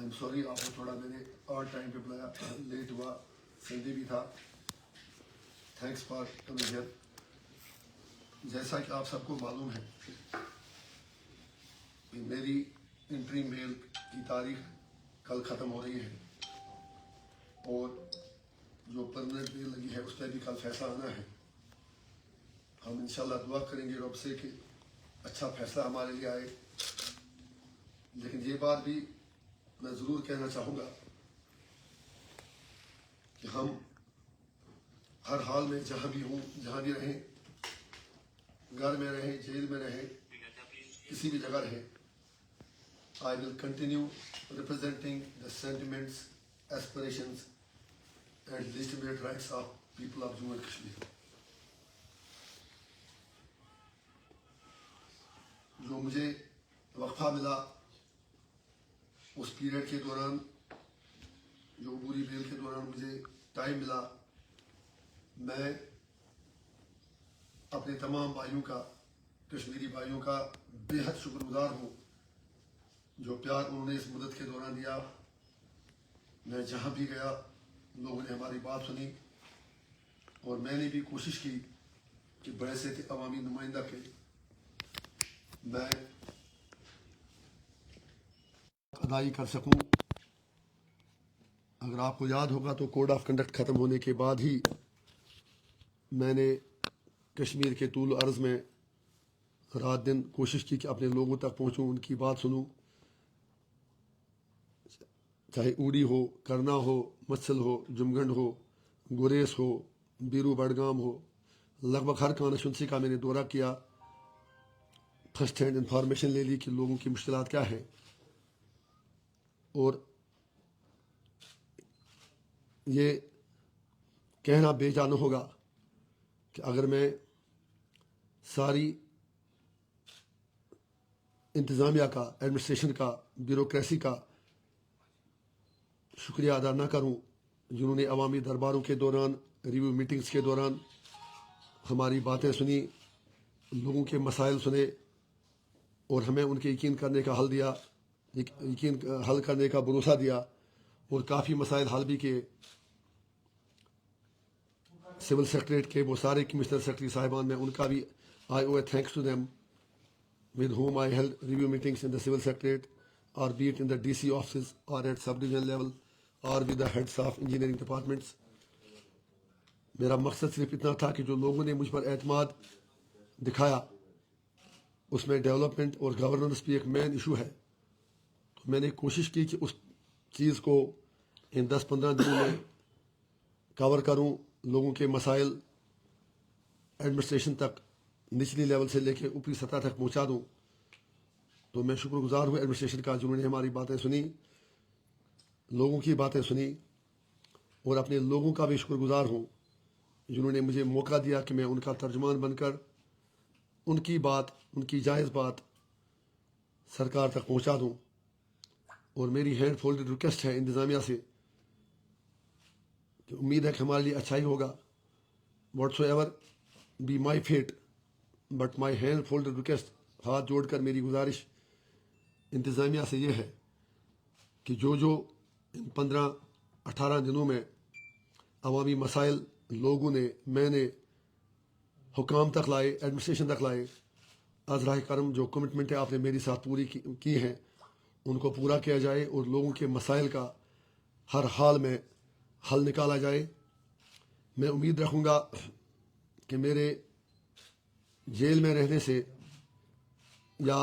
I am sorry, آپ کو تھوڑا میں نے اور ٹائم پہ بلایا، لیٹ ہوا، سنڈے بھی تھا. Thanks for coming here. جیسا کہ آپ سب کو معلوم ہے کہ میری انٹری میل کی تاریخ کل ختم ہو رہی ہے اور جو پرمننٹ میل لگی ہے اس پہ بھی کل فیصلہ آنا ہے. ہم انشاءاللہ دعا کریں گے رب سے کہ اچھا فیصلہ ہمارے لیے آئے. لیکن یہ بات بھی میں ضرور کہنا چاہوں گا کہ ہم ہر حال میں جہاں بھی ہوں، جہاں بھی رہیں، گھر میں رہیں، جیل میں رہیں، کسی بھی جگہ رہیں، I will continue representing the sentiments, aspirations and legitimate rights of people of Jammu and Kashmir. جو مجھے وقفہ ملا اس پیریڈ کے دوران، جو عبوری بیل کے دوران مجھے ٹائم ملا، میں اپنے تمام بھائیوں کا، کشمیری بھائیوں کا بے حد شکر گزار ہوں جو پیار انہوں نے اس مدت کے دوران دیا. میں جہاں بھی گیا لوگوں نے ہماری بات سنی اور میں نے بھی کوشش کی کہ بڑے سے عوامی نمائندہ کے میں ادائی کر سکوں. اگر آپ کو یاد ہوگا تو کوڈ آف کنڈکٹ ختم ہونے کے بعد ہی میں نے کشمیر کے طول و عرض میں رات دن کوشش کی کہ اپنے لوگوں تک پہنچوں، ان کی بات سنوں، چاہے اوڑی ہو، کرنا ہو، مچھل ہو، جمگنڈ ہو، گریس ہو، بیرو بڑگام ہو. لگ بھگ ہر کانسٹیچوئنسی کا میں نے دورہ کیا، فرسٹ ہینڈ انفارمیشن لے لی کہ لوگوں کی مشکلات کیا ہیں. اور یہ کہنا بے جا نہ ہوگا کہ اگر میں ساری انتظامیہ کا، ایڈمنسٹریشن کا، بیوروکریسی کا شکریہ ادا نہ کروں جنہوں نے عوامی درباروں کے دوران، ریویو میٹنگز کے دوران ہماری باتیں سنی، لوگوں کے مسائل سنے اور ہمیں ان کے یقین کرنے کا حل دیا، یقین حل کرنے کا بھروسہ دیا اور کافی مسائل حل بھی کیے. سول سیکریٹریٹ کے وہ سارے کمشنر سیکرٹری صاحبان، میں ان کا بھی I owe a thanks to them with whom I held review meetings in the civil secretariat, or be it in the DC offices or at sub-division level or with the heads of engineering departments. میرا مقصد صرف اتنا تھا کہ جو لوگوں نے مجھ پر اعتماد دکھایا اس میں ڈیولپمنٹ اور گورننس بھی ایک مین ایشو ہے. تو میں نے کوشش کی کہ اس چیز کو ان 10-15 دنوں میں کور کروں، لوگوں کے مسائل ایڈمنسٹریشن تک نچلی لیول سے لے کے اوپری سطح تک پہنچا دوں. تو میں شکر گزار ہوں ایڈمنسٹریشن کا جنہوں نے ہماری باتیں سنی، لوگوں کی باتیں سنی، اور اپنے لوگوں کا بھی شکر گزار ہوں جنہوں نے مجھے موقع دیا کہ میں ان کا ترجمان بن کر ان کی بات، ان کی جائز بات سرکار تک پہنچا دوں. اور میری ہینڈ فولڈڈ ریکویسٹ ہے انتظامیہ سے کہ امید ہے کہ ہمارے لیے اچھا ہی ہوگا. Whatsoever be my fate, but my hand folded request, ہاتھ جوڑ کر میری گزارش انتظامیہ سے یہ ہے کہ جو ان 15-18 دنوں میں عوامی مسائل لوگوں نے، میں نے حکام تک لائے، ایڈمنسٹریشن تک لائے، از راہ کرم جو کمٹمنٹیں آپ نے میری ساتھ پوری کی ہیں ان کو پورا کیا جائے اور لوگوں کے مسائل کا ہر حال میں حل نکالا جائے. میں امید رکھوں گا کہ میرے جیل میں رہنے سے یا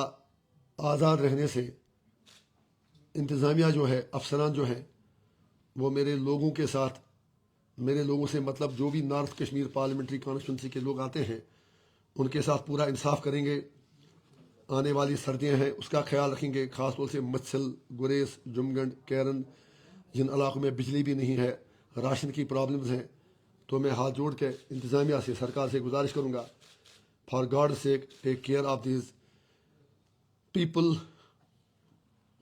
آزاد رہنے سے انتظامیہ جو ہے، افسران جو ہیں، وہ میرے لوگوں کے ساتھ، میرے لوگوں سے مطلب جو بھی نارتھ کشمیر پارلیمنٹری کانسٹیچوئنسی کے لوگ آتے ہیں ان کے ساتھ پورا انصاف کریں گے. آنے والی سردیاں ہیں اس کا خیال رکھیں گے، خاص طور سے مچھل، گریز، جمگنڈ، کیرن، جن علاقوں میں بجلی بھی نہیں ہے، راشن کی پرابلمز ہیں. تو میں ہاتھ جوڑ کے انتظامیہ سے، سرکار سے گزارش کروں گا، for God sake take care of these people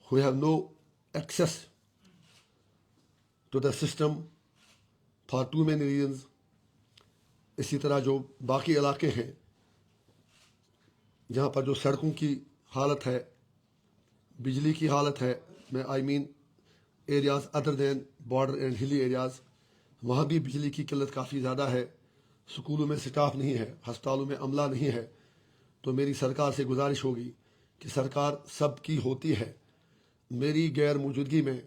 who have no access to the system for too many reasons. اسی طرح جو باقی علاقے ہیں جہاں پر جو سڑکوں کی حالت ہے، بجلی کی حالت ہے، میں areas other than border and hilly areas, وہاں بھی بجلی کی قلت کافی زیادہ ہے، سکولوں میں سٹاف نہیں ہے، ہسپتالوں میں عملہ نہیں ہے. تو میری سرکار سے گزارش ہوگی کہ سرکار سب کی ہوتی ہے، میری غیر موجودگی میں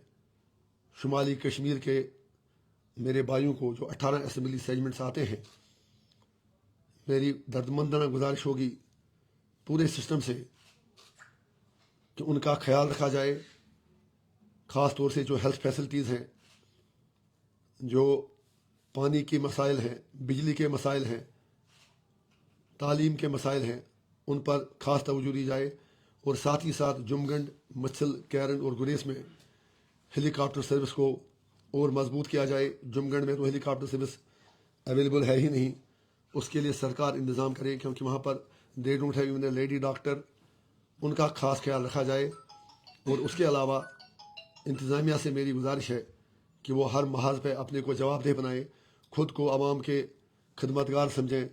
شمالی کشمیر کے میرے بھائیوں کو جو 18 اسمبلی سیگمنٹس آتے ہیں، میری دردمندانہ گزارش ہوگی پورے سسٹم سے کہ ان کا خیال رکھا جائے، خاص طور سے جو ہیلتھ فیسلٹیز ہیں، جو پانی کے مسائل ہیں، بجلی کے مسائل ہیں، تعلیم کے مسائل ہیں، ان پر خاص توجہ دی جائے. اور ساتھ ہی ساتھ جمگنڈ، مچھل، کیرن اور گریز میں ہیلی کاپٹر سروس کو اور مضبوط کیا جائے. جمگنڈ میں تو ہیلی کاپٹر سروس اویلیبل ہے ہی نہیں، اس کے لیے سرکار انتظام کرے، کیونکہ وہاں پر they don't have even a lady doctor, ان کا خاص خیال رکھا جائے. اور اس کے علاوہ انتظامیہ سے میری گزارش ہے کہ وہ ہر محاذ پہ اپنے کو جواب دہ بنائے، خود کو عوام کے خدمتگار سمجھیں.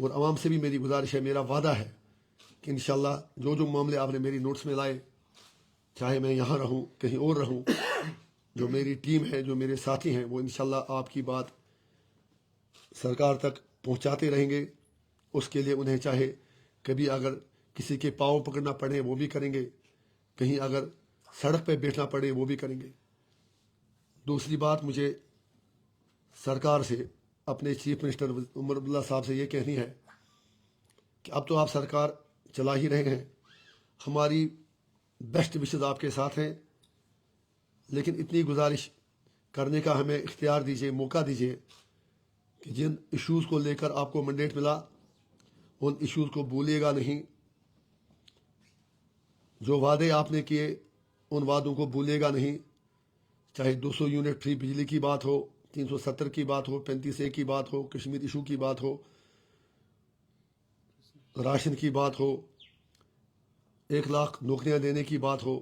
اور عوام سے بھی میری گزارش ہے، میرا وعدہ ہے کہ انشاءاللہ جو معاملے آپ نے میری نوٹس میں لائے، چاہے میں یہاں رہوں کہیں اور رہوں، جو میری ٹیم ہے، جو میرے ساتھی ہیں، وہ انشاءاللہ آپ کی بات سرکار تک پہنچاتے رہیں گے. اس کے لیے انہیں چاہے کبھی اگر کسی کے پاؤں پکڑنا پڑے وہ بھی کریں گے، کہیں اگر سڑک پہ بیٹھنا پڑے وہ بھی کریں گے. دوسری بات مجھے سرکار سے، اپنے چیف منسٹر عمر عبداللہ صاحب سے یہ کہنی ہے کہ اب تو آپ سرکار چلا ہی رہے ہیں، ہماری بیسٹ وشز آپ کے ساتھ ہیں، لیکن اتنی گزارش کرنے کا ہمیں اختیار دیجیے، موقع دیجیے کہ جن ایشوز کو لے کر آپ کو منڈیٹ ملا، ان ایشوز کو بھولیے گا نہیں. جو وعدے آپ نے کیے ان وعدوں کو بھولیے گا نہیں، چاہے 200 یونٹ فری بجلی کی بات ہو، 370 کی بات ہو، 35A کی بات ہو، کشمیر ایشو کی بات ہو، راشن کی بات ہو، 1,00,000 نوکریاں دینے کی بات ہو.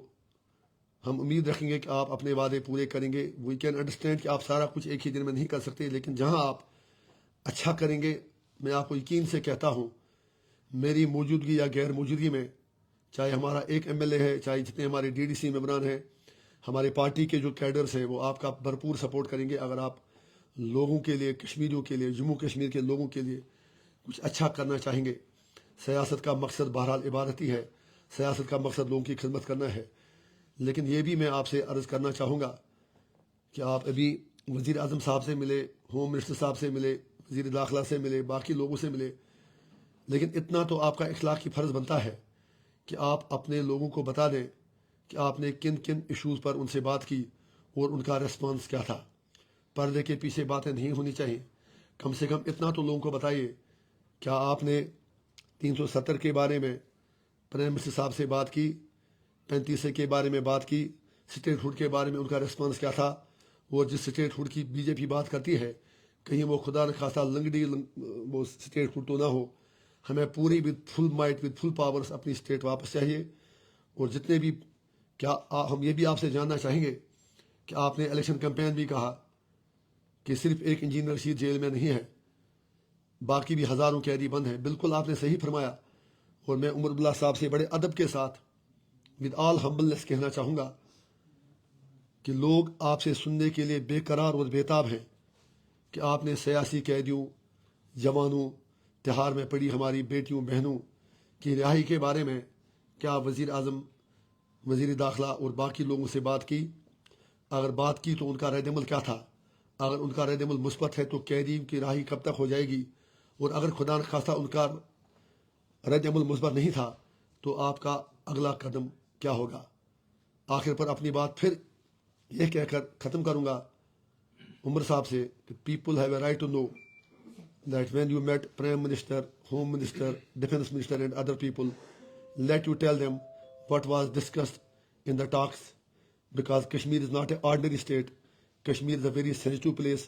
ہم امید رکھیں گے کہ آپ اپنے وعدے پورے کریں گے. وی کین انڈرسٹینڈ کہ آپ سارا کچھ ایک ہی دن میں نہیں کر سکتے، لیکن جہاں آپ اچھا کریں گے، میں آپ کو یقین سے کہتا ہوں، میری موجودگی یا غیر موجودگی میں، چاہے ہمارا ایک MLA ہے، چاہے جتنے ہمارے DDC ممبران ہیں، ہمارے پارٹی کے جو کیڈرز ہیں، وہ آپ کا بھرپور سپورٹ کریں گے. اگر آپ لوگوں کے لیے، کشمیریوں کے لیے، جموں کشمیر کے لوگوں کے لیے کچھ اچھا کرنا چاہیں گے. سیاست کا مقصد بہرحال عبادت ہی ہے، سیاست کا مقصد لوگوں کی خدمت کرنا ہے. لیکن یہ بھی میں آپ سے عرض کرنا چاہوں گا کہ آپ ابھی وزیر اعظم صاحب سے ملے، ہوم منسٹر صاحب سے ملے، وزیر داخلہ سے ملے، باقی لوگوں سے ملے، لیکن اتنا تو آپ کا اخلاقی فرض بنتا ہے کہ آپ اپنے لوگوں کو بتا دیں کہ آپ نے کن کن ایشوز پر ان سے بات کی اور ان کا ریسپانس کیا تھا. پردے کے پیچھے باتیں نہیں ہونی چاہیے. کم سے کم اتنا تو لوگوں کو بتائیے، کیا آپ نے 370 کے بارے میں پرائم منسٹر صاحب سے بات کی، 35A کے بارے میں بات کی، اسٹیٹ ہوڈ کے بارے میں ان کا ریسپانس کیا تھا. وہ جس اسٹیٹ ہوڈ کی BJP بات کرتی ہے، کہیں وہ خدا نخواستہ لنگڑی وہ اسٹیٹ ہوڈ تو نہ ہو. ہمیں پوری with full might, with full powers اپنی اسٹیٹ واپس چاہیے. اور جتنے بھی، کیا ہم یہ بھی آپ سے جاننا چاہیں گے کہ آپ نے الیکشن کیمپین بھی کہا کہ صرف ایک انجینئر رشید جیل میں نہیں ہے، باقی بھی ہزاروں قیدی بند ہیں. بالکل آپ نے صحیح فرمایا. اور میں عمر عبداللہ صاحب سے بڑے ادب کے ساتھ ود آل ہمبلنس کہنا چاہوں گا کہ لوگ آپ سے سننے کے لیے بے قرار اور بیتاب ہیں کہ آپ نے سیاسی قیدیوں، جوانوں، تہار میں پڑی ہماری بیٹیوں بہنوں کی رہائی کے بارے میں کیا وزیر اعظم، وزیر داخلہ اور باقی لوگوں سے بات کی؟ اگر بات کی تو ان کا رد عمل کیا تھا؟ اگر ان کا رد عمل مثبت ہے تو قیدیوں کی رہائی کب تک ہو جائے گی؟ اور اگر خدا نخواستہ ان کا رد عمل مثبت نہیں تھا تو آپ کا اگلا قدم کیا ہوگا؟ آخر پر اپنی بات پھر یہ کہہ کر ختم کروں گا عمر صاحب سے کہ people have a right to know that when you met Prime Minister, Home Minister, Defense Minister and other people, let you tell them what was discussed in the talks, because Kashmir is not an ordinary state. Kashmir is a very sensitive place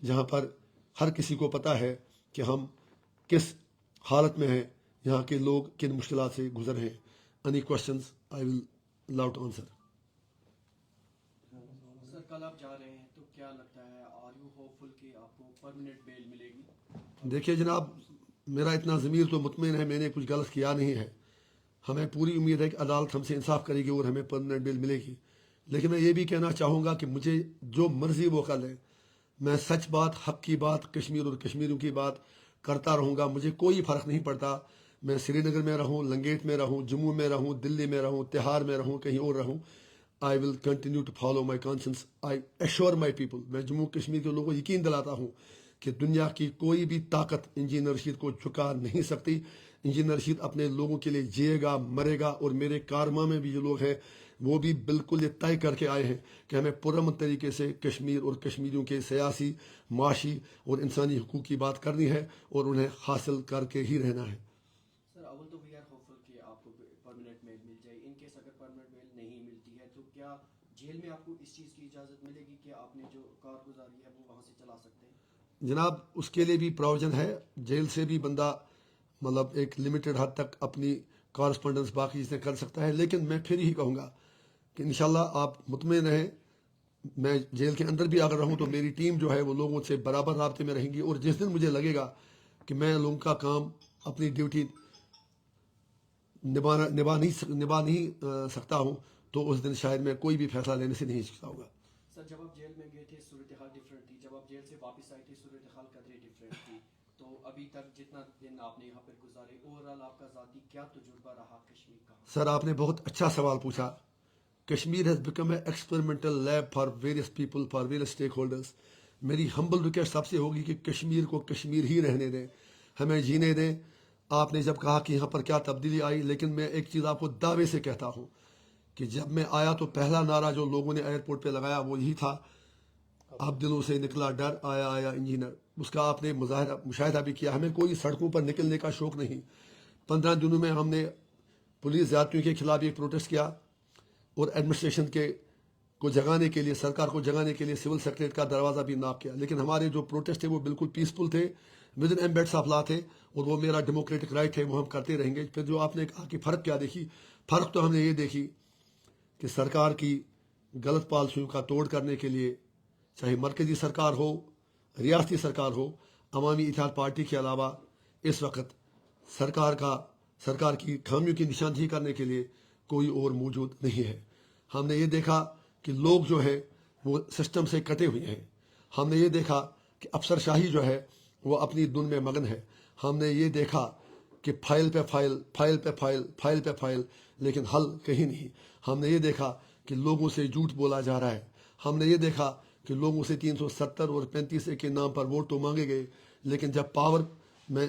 جہاں پر ہر کسی کو پتہ ہے کہ ہم کس حالت میں ہیں، یہاں کے لوگ کن مشکلات سے گزر رہے ہیں. Any questions? I will love to answer. سر کل آپ جا رہے ہیں تو کیا لگتا ہے، آر یو ہوپ فل کہ آپ کو پرماننٹ بیل ملے گی؟ دیکھیے جناب، میرا اتنا ضمیر تو مطمئن ہے، میں نے کچھ غلط کیا نہیں ہے. ہمیں پوری امید ہے کہ عدالت ہم سے انصاف کرے گی اور ہمیں پرماننٹ بیل ملے گی. لیکن میں یہ بھی کہنا چاہوں گا کہ مجھے جو مرضی وہ کر لیں، میں سچ بات، حق کی بات، کشمیر اور کشمیریوں کی بات کرتا رہوں گا. مجھے کوئی فرق نہیں پڑتا میں سری نگر میں رہوں، لنگیٹ میں رہوں، جموں میں رہوں، دلی میں رہوں، تہار میں رہوں، کہیں اور رہوں. I will continue to follow my conscience. I assure my people. میں جموں کشمیر کے لوگوں کو یقین دلاتا ہوں کہ دنیا کی کوئی بھی طاقت انجینئر رشید کو جھکا نہیں سکتی. انجینئر رشید اپنے لوگوں کے لیے جیے گا، مرے گا. اور میرے کارما میں بھی جو لوگ ہیں وہ بھی بالکل یہ طے کر کے آئے ہیں کہ ہمیں پرامن طریقے سے کشمیر اور کشمیریوں کے سیاسی، معاشی اور انسانی حقوق کی بات کرنی ہے اور انہیں حاصل کر کے ہی رہنا ہے. سر اول تو وی آر ہوپ فل کہ آپ کو پرماننٹ میل مل جائے. ان کیس اگر پرماننٹ میل نہیں ملتی ہے تو کیا جیل میں آپ کو اس چیز کی اجازت ملے گی کہ آپ نے جو کارگزاری ہے وہ وہاں سے چلا سکتے ہیں؟ جناب اس کے لیے بھی پراوجن ہے. جیل سے بھی بندہ مطلب ایک لمیٹڈ حد تک اپنی کارسپونڈنس باقی چیزیں کر سکتا ہے. لیکن میں پھر ہی کہوں گا کہ انشاءاللہ آپ مطمئن رہیں، میں جیل کے اندر بھی اگر رہوں تو میری ٹیم جو ہے وہ لوگوں سے برابر رابطے میں رہیں گی. اور جس دن مجھے لگے گا کہ میں لوگوں کا کام، اپنی ڈیوٹی نبھا نہیں سکتا ہوں تو اس دن شاید میں کوئی بھی فیصلہ لینے سے نہیں ہچکچاؤں گا. سر جب آپ جیل میں گئے تھے صورتحال ڈفرینٹ تھی، جب آپ جیل سے واپس آئے تھے صورتحال قدرے ڈفرینٹ تھی. تو ابھی تک جتنا دن آپ نے یہاں پر گزارے، اوور آل آپ کا ذاتی کیا تجربہ رہا کشمیر کا؟ سر آپ نے بہت اچھا سوال پوچھا. Kashmir has become a experimental lab for various people, for various stack holders. میری ہمبل ریکویسٹ سب سے ہوگی کہ کشمیر کو کشمیر ہی رہنے دیں، ہمیں جینے دیں. آپ نے جب کہا کہ یہاں پر کیا تبدیلی آئی، لیکن میں ایک چیز آپ کو دعوے سے کہتا ہوں کہ جب میں آیا تو پہلا نعرہ جو لوگوں نے ایئرپورٹ پہ لگایا وہ یہی تھا، اب دلوں سے نکلا ڈر، آیا آیا انجینئر. اس کا آپ نے مشاہدہ بھی کیا. ہمیں کوئی سڑکوں پر نکلنے کا شوق نہیں. 15 دنوں میں ہم نے پولیس زیادتیوں کے خلاف ایک پروٹیسٹ کیا اور ایڈمنسٹریشن کو جگانے کے لیے، سرکار کو جگانے کے لیے سول سیکریٹریٹ کا دروازہ بھی ناپ کیا. لیکن ہمارے جو پروٹیسٹ تھے وہ بالکل پیسفل تھے، ود ان ایمبیڈس آف لا تھے، اور وہ میرا ڈیموکریٹک رائٹ ہے، وہ ہم کرتے رہیں گے. پھر جو آپ نے کہا کہ فرق کیا دیکھی، فرق تو ہم نے یہ دیکھی کہ سرکار کی غلط پالیسیوں کا توڑ کرنے کے لیے، چاہے مرکزی سرکار ہو، ریاستی سرکار ہو، عوامی اتحاد پارٹی کے علاوہ اس وقت سرکار کی خامیوں کی نشاندہی کرنے کے لیے کوئی اور موجود نہیں ہے. ہم نے یہ دیکھا کہ لوگ جو ہے وہ سسٹم سے کٹے ہوئے ہیں. ہم نے یہ دیکھا کہ افسر شاہی جو ہے وہ اپنی دن میں مگن ہے. ہم نے یہ دیکھا کہ فائل پہ فائل، فائل پہ فائل، فائل پہ فائل، لیکن حل کہیں نہیں. ہم نے یہ دیکھا کہ لوگوں سے جھوٹ بولا جا رہا ہے. ہم نے یہ دیکھا کہ لوگوں سے 370 اور 35 کے نام پر ووٹ تو مانگے گئے، لیکن جب پاور میں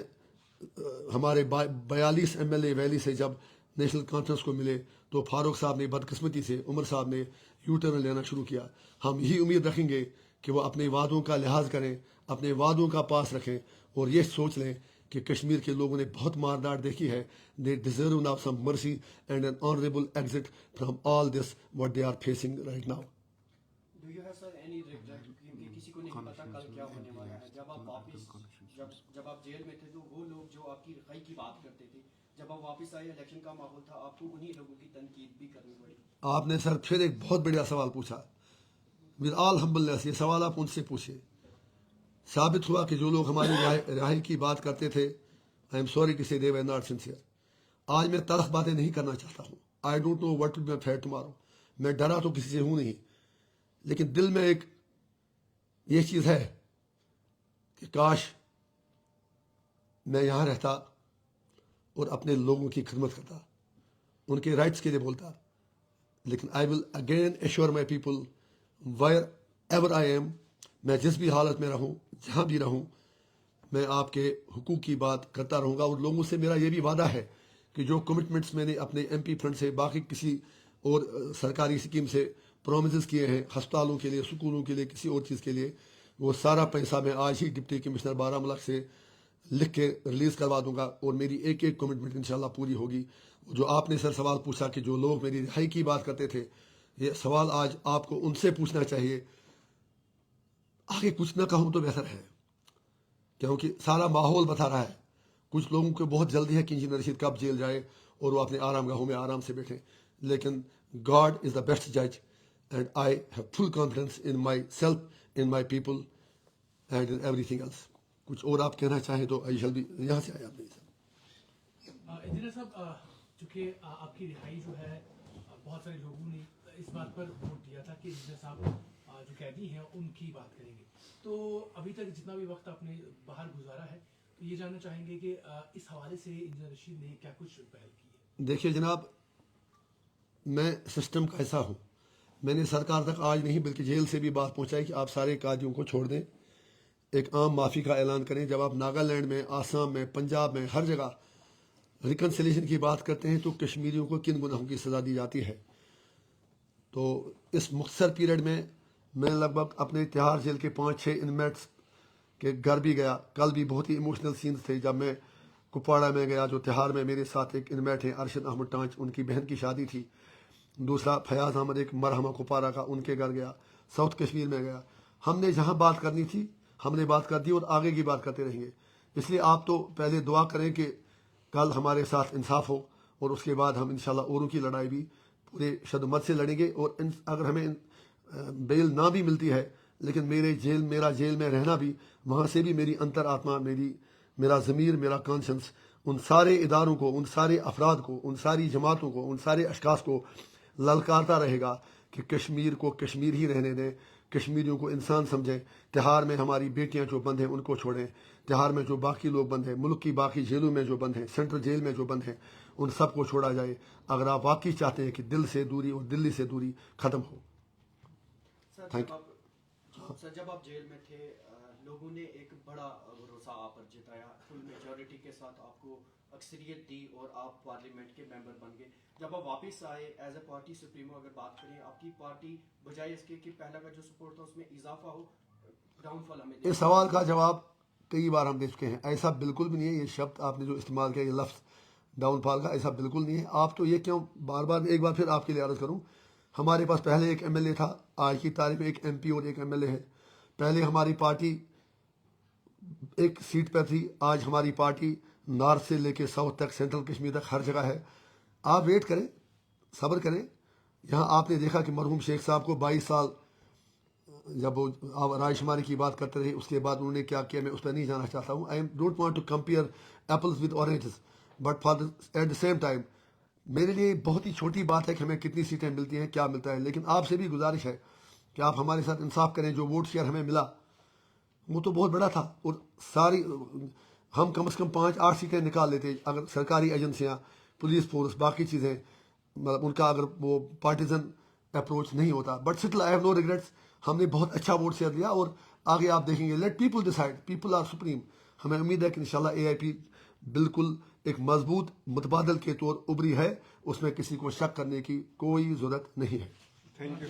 ہمارے 42 MLA ویلی سے جب نیشنل کانفرنس کو ملے تو فاروق صاحب نے بدقسمتی سے، عمر صاحب نے یو ٹرن لینا شروع کیا. ہم یہی امید رکھیں گے کہ وہ اپنے وعدوں کا لحاظ کریں، اپنے وعدوں کا پاس رکھیں اور یہ سوچ لیں کہ کشمیر کے لوگوں نے بہت مار ڈاٹ دیکھی ہے. They deserve now some mercy and an honourable exit from all this what they are facing right now. Do you have sir any regret? کیونکہ کسی کو نہیں پتا کل کیا ہونے والا ہے. جب آپ واپس جب آپ جیل میں تھے تو وہ لوگ جو آپ کی رہائی کی بات کرتے تھے، جب آپ واپس آئے الیکشن کا ماحول تھا، آپ کو انہی لوگوں کی تنقید بھی کرنی پڑی. آپ نے سر پھر ایک بہت بڑا سوال پوچھا. ود آل ہمبلنس یہ سوال آپ ان سے پوچھے. ثابت ہوا کہ جو لوگ ہماری رہائی کی بات کرتے تھے، آئی ایم سوری ٹو سے دے ور ناٹ سنسیئر. آج میں تلخ باتیں نہیں کرنا چاہتا ہوں. I don't know what will be my fate tomorrow. میں ڈرا تو کسی سے ہوں نہیں، لیکن دل میں ایک یہ چیز ہے کہ کاش میں یہاں رہتا اور اپنے لوگوں کی خدمت کرتا، ان کے رائٹس کے لیے بولتا. لیکن I will again assure my people wherever I am. میں جس بھی حالت میں رہوں، جہاں بھی رہوں، میں آپ کے حقوق کی بات کرتا رہوں گا. اور لوگوں سے میرا یہ بھی وعدہ ہے کہ جو کمٹمنٹس میں نے اپنے MP فنڈ سے، باقی کسی اور سرکاری اسکیم سے پرومسز کیے ہیں، ہسپتالوں کے لیے، سکولوں کے لیے، کسی اور چیز کے لیے، وہ سارا پیسہ میں آج ہی ڈپٹی کمشنر بارہمولہ سے لکھ کے ریلیز کروا دوں گا. اور میری ایک ایک کمٹمنٹ انشاءاللہ پوری ہوگی. جو آپ نے سر سوال پوچھا کہ جو لوگ میری رہائی کی بات کرتے تھے، یہ سوال آج آپ کو ان سے پوچھنا چاہیے. آگے کچھ نہ کہوں تو بہتر ہے، کیونکہ سارا ماحول بتا رہا ہے. کچھ لوگوں کو بہت جلدی ہے کہ انجینئر رشید کب جیل جائے اور وہ اپنے آرام گاہوں میں آرام سے بیٹھیں. لیکن گاڈ از دا بیسٹ جج and I have full confidence in myself, in my people and in everything else. کچھ اور آپ کہنا چاہیں تو آئی شل بی. یہاں سے آئے آپ نہیں سر. انجینئر صاحب، چونکہ آپ کی رہائی جو ہے بہت سارے لوگوں نے اس بات پر ووٹ دیا تھا کہ انجینئر صاحب جو قیدی ہیں ان کی بات کریں گے. تو ابھی تک جتنا بھی وقت آپ نے باہر گزارا ہے تو یہ جاننا چاہیں گے کہ اس حوالے سے انجینئر رشید نے کیا کچھ پہل کی ہے. دیکھیے جناب، میں سسٹم کا ایسا ہوں، میں نے سرکار تک آج نہیں بلکہ جیل سے بھی بات پہنچائی کہ آپ سارے قیدیوں کو چھوڑ دیں، ایک عام معافی کا اعلان کریں. جب آپ ناگالینڈ میں، آسام میں، پنجاب میں، ہر جگہ ریکنسیلیشن کی بات کرتے ہیں تو کشمیریوں کو کن گناہوں کی سزا دی جاتی ہے. تو اس مختصر پیریڈ میں میں لگ بھگ اپنے تہاڑ جیل کے 5-6 انمیٹس کے گھر بھی گیا. کل بھی بہت ہی ایموشنل سینز تھے جب میں کپواڑہ میں گیا، جو تہاڑ میں میرے ساتھ ایک انمیٹ ہیں ارشد احمد ٹانچ، ان کی بہن کی شادی تھی. دوسرا فیاض احمد، ایک مرحمہ کپواڑہ کا، ان کے گھر گیا. ساؤتھ کشمیر میں گیا. ہم نے جہاں بات کرنی تھی ہم نے بات کر دی اور آگے کی بات کرتے رہیں گے. اس لیے آپ تو پہلے دعا کریں کہ کل ہمارے ساتھ انصاف ہو، اور اس کے بعد ہم انشاءاللہ اوروں کی لڑائی بھی پورے شدت سے لڑیں گے. اور اگر ہمیں بیل نہ بھی ملتی ہے لیکن میرا جیل میں رہنا بھی، وہاں سے بھی میری انتر آتما، میرا ضمیر، میرا کانشنس ان سارے اداروں کو، ان سارے افراد کو، ان ساری جماعتوں کو، ان سارے اشخاص کو للکارتا رہے گا کہ کشمیر کو کشمیر ہی رہنے دیں، کشمیریوں کو انسان سمجھیں. تہاڑ میں ہماری بیٹیاں جو بند ہیں ان کو چھوڑیں. تہاڑ میں جو باقی لوگ بند ہیں، ملک کی باقی جیلوں میں جو بند ہیں، سینٹرل جیل میں جو بند ہیں، ان سب کو چھوڑا جائے اگر آپ واقعی چاہتے ہیں کہ دل سے دوری اور دلی سے دوری ختم ہو. سر جب آپ جیل میں تھے لوگوں نے ایک بڑا بھروسہ آپ پر جتایا، فل میجورٹی کے ساتھ آپ کو اکثریت دی اور آپ پارلیمنٹ کے ممبر بن گئے. جب آپ واپس آئے ایز اے پارٹی سپریمو، اگر بات کریں آپ کی پارٹی بجائے اس کے کہ پہلا کا جو سپورٹ تھا اس میں اضافہ ہو، ڈاؤن فال ہمیں اس سوال کا جواب کئی بار ہم دے چکے ہیں. ایسا بالکل بھی نہیں ہے. یہ شبد آپ نے جو استعمال کیا، یہ لفظ ڈاؤن فال کا، ایسا بالکل نہیں ہے. آپ تو یہ کیوں بار بار، ایک بار پھر آپ کے لیے عرض کروں، ہمارے پاس پہلے ایک ایم ایل اے تھا، آج کی تاریخ میں ایک ایم پی اور ایک ایم ایل اے ہے. پہلے ہماری پارٹی ایک سیٹ پر تھی، آج ہماری پارٹی نارتھ سے لے کے ساؤتھ تک، سینٹرل کشمیر تک ہر جگہ ہے. آپ ویٹ کریں، صبر کریں. یہاں آپ نے دیکھا کہ مرحوم شیخ صاحب کو 22 سال جب وہ رائے شماری کی بات کرتے رہے، اس کے بعد انہوں نے کیا کیا میں اس پہ نہیں جانا چاہتا ہوں. I don't want to compare apples with oranges, but at the same time میرے لیے بہت ہی چھوٹی بات ہے کہ ہمیں کتنی سیٹیں ملتی ہیں، کیا ملتا ہے. لیکن آپ سے بھی گزارش ہے کہ آپ ہمارے ساتھ انصاف کریں. جو ووٹ شیئر ہمیں ملا وہ تو بہت بڑا تھا، اور ساری ہم کم از کم 5-8 سیٹیں نکال لیتے اگر سرکاری ایجنسیاں، پولیس فورس، باقی چیزیں، مطلب ان کا اگر وہ پارٹیزن اپروچ نہیں ہوتا. But still I have no regrets. ہم نے بہت اچھا ووٹ شیئر دیا، اور آگے آپ دیکھیں گے. Let people decide, people are supreme. ہمیں امید ہے کہ انشاءاللہ اے آئی پی بالکل ایک مضبوط متبادل کے طور ابری ہے، اس میں کسی کو شک کرنے کی کوئی ضرورت نہیں ہے. Thank you.